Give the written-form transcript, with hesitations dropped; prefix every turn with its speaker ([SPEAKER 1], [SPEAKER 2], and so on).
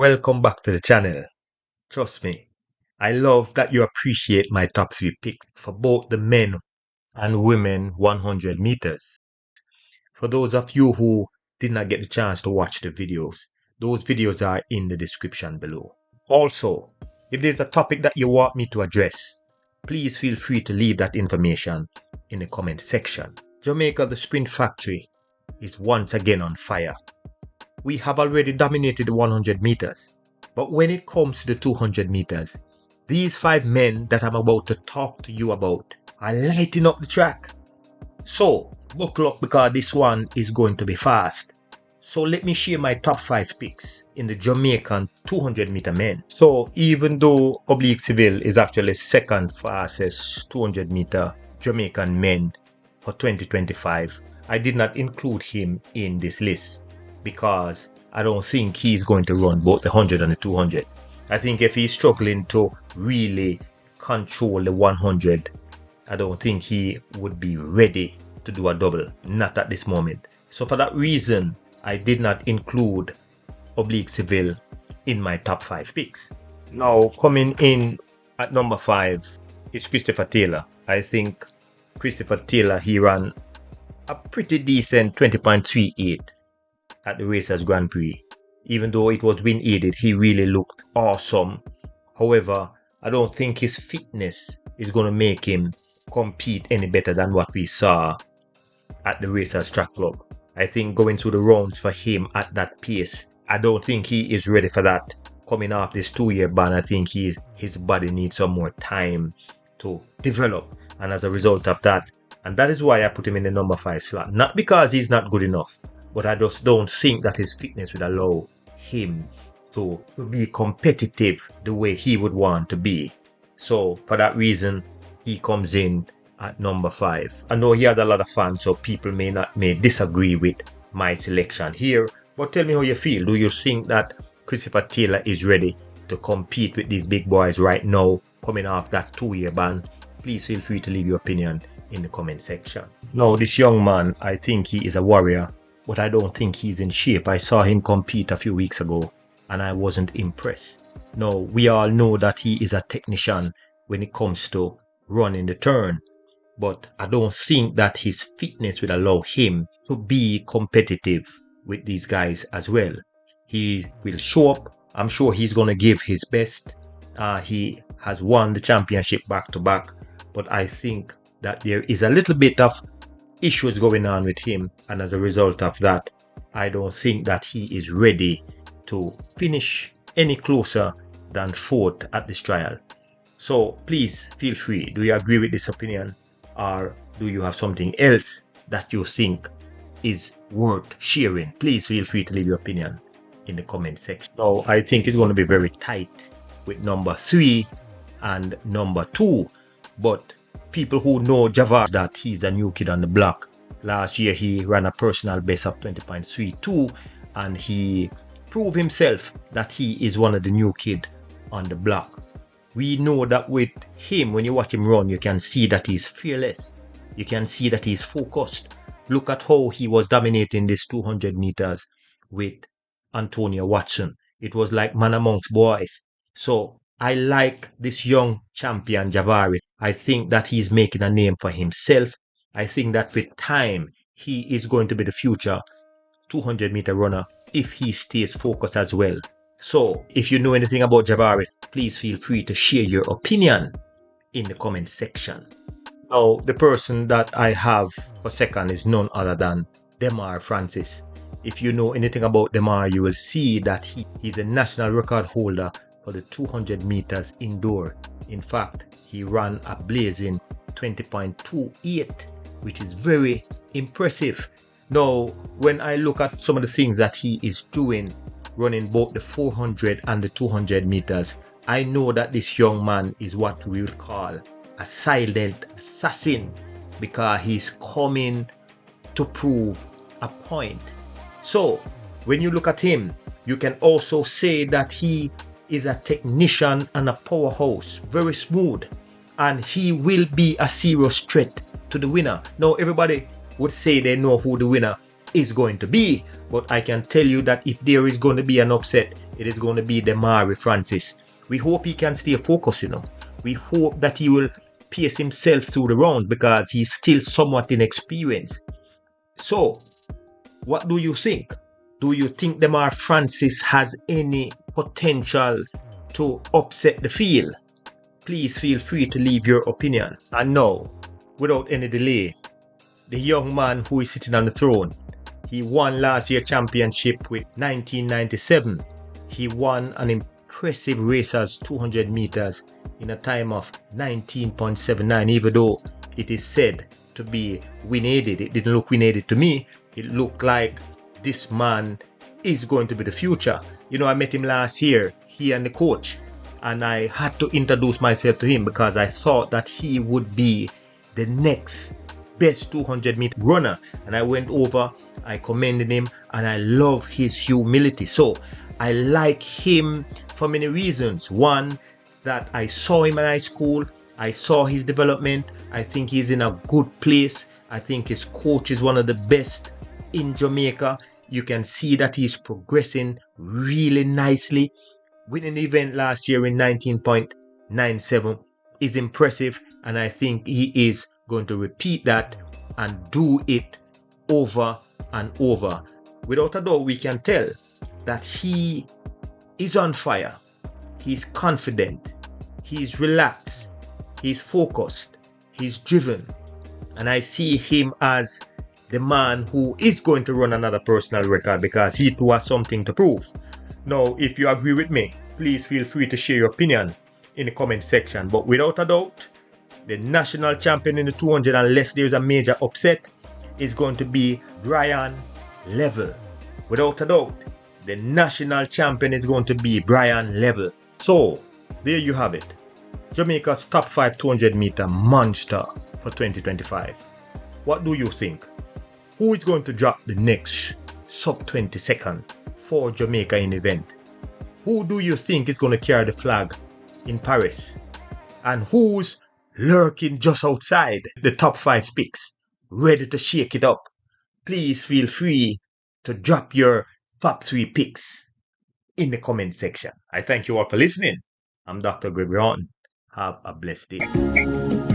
[SPEAKER 1] Welcome back to the channel. Trust me, I love that you appreciate my top 3 picks for both the men and women 100 meters. For those of you who did not get the chance to watch the videos, those videos are in the description below. Also, if there's a topic that you want me to address, please feel free to leave that information in the comment section. Jamaica, the sprint factory, is once again on fire. We have already dominated the 100 meters. But when it comes to the 200 meters, these 5 men that I'm about to talk to you about are lighting up the track. So, buckle up because this one is going to be fast. So let me share my top 5 picks in the Jamaican 200 meter men. So even though Oblique Seville is actually second fastest 200 meter Jamaican men for 2025, I did not include him in this list, because I don't think he's going to run both the 100 and the 200. I think if he's struggling to really control the 100, I don't think he would be ready to do a double, not at this moment. So for that reason, I did not include Oblique Seville in my top 5 picks. Now coming in at number 5 is Christopher Taylor. I think Christopher Taylor, he ran a pretty decent 20.38 at the Racers Grand Prix. Even though it was wind aided, he really looked awesome. However, I don't think his fitness is going to make him compete any better than what we saw at the Racers Track Club. I think going through the rounds for him at that pace, I don't think he is ready for that. Coming off this 2-year ban, I think his body needs some more time to develop. And as a result of that, and that is why I put him in the number 5 slot. Not because he's not good enough, but I just don't think that his fitness would allow him to be competitive the way he would want to be. So for that reason, he comes in at number 5. I know he has a lot of fans, so people may disagree with my selection here. But tell me how you feel. Do you think that Christopher Taylor is ready to compete with these big boys right now, coming off that 2-year ban? Please feel free to leave your opinion in the comment section. Now, this young man, I think he is a warrior, but I don't think he's in shape. I saw him compete a few weeks ago and I wasn't impressed. Now, we all know that he is a technician when it comes to running the turn, but I don't think that his fitness will allow him to be competitive with these guys as well. He will show up. I'm sure he's going to give his best. He has won the championship back to back, but I think that there is a little bit of issues going on with him, and as a result of that, I don't think that he is ready to finish any closer than 4th at this trial. So please feel free. Do you agree with this opinion, or do you have something else that you think is worth sharing? Please feel free to leave your opinion in the comment section. Now, I think it's going to be very tight with number 3 and number 2, but people who know Javari, that he's a new kid on the block. Last year he ran a personal best of 20.32 and he proved himself that he is one of the new kids on the block. We know that with him, when you watch him run, you can see that he's fearless. You can see that he's focused. Look at how he was dominating this 200 meters with Antonio Watson. It was like man amongst boys. So I like this young champion Javari. I think that he's making a name for himself. I think that with time, he is going to be the future 200 meter runner if he stays focused as well. So if you know anything about Javari, please feel free to share your opinion in the comment section. Now, the person that I have for second is none other than Demar Francis. If you know anything about Demar, you will see that he's a national record holder for the 200 meters indoor. In fact, he ran a blazing 20.28, which is very impressive. Now, when I look at some of the things that he is doing, running both the 400 and the 200 meters, I know that this young man is what we would call a silent assassin, because he's coming to prove a point. So when you look at him, you can also say that he is a technician and a powerhouse, very smooth, and he will be a serious threat to the winner. Now, everybody would say they know who the winner is going to be, but I can tell you that if there is going to be an upset, it is going to be Demar Francis. We hope he can stay focused, We hope that he will pace himself through the round because he's still somewhat inexperienced. So, what do you think? Do you think Demar Francis has any potential to upset the field? Please feel free to leave your opinion. And now, without any delay, the young man who is sitting on the throne, he won last year's championship with 1997. He won an impressive racers 200 meters in a time of 19.79, even though it is said to be win-aided. It didn't look win-aided to me. It looked like this man is going to be the future. I met him last year, he and the coach, and I had to introduce myself to him because I thought that he would be the next best 200-meter runner. And I went over, I commended him, and I love his humility. So I like him for many reasons. One, that I saw him in high school, I saw his development. I think he's in a good place. I think his coach is one of the best in Jamaica. You can see that he's progressing really nicely. Winning the event last year in 19.97 is impressive, and I think he is going to repeat that and do it over and over. Without a doubt, we can tell that he is on fire. He's confident. He's relaxed. He's focused. He's driven. And I see him as the man who is going to run another personal record because he too has something to prove. Now, if you agree with me, please feel free to share your opinion in the comment section. But without a doubt, the national champion in the 200, unless there's a major upset, is going to be Bryan Levell. Without a doubt, the national champion is going to be Bryan Levell. So, there you have it. Jamaica's top 5 200-meter monster for 2025. What do you think? Who is going to drop the next sub 20 second for Jamaica in the event? Who do you think is going to carry the flag in Paris? And who's lurking just outside the top 5 picks, ready to shake it up? Please feel free to drop your top 3 picks in the comment section. I thank you all for listening. I'm Dr. Gregory Horton. Have a blessed day.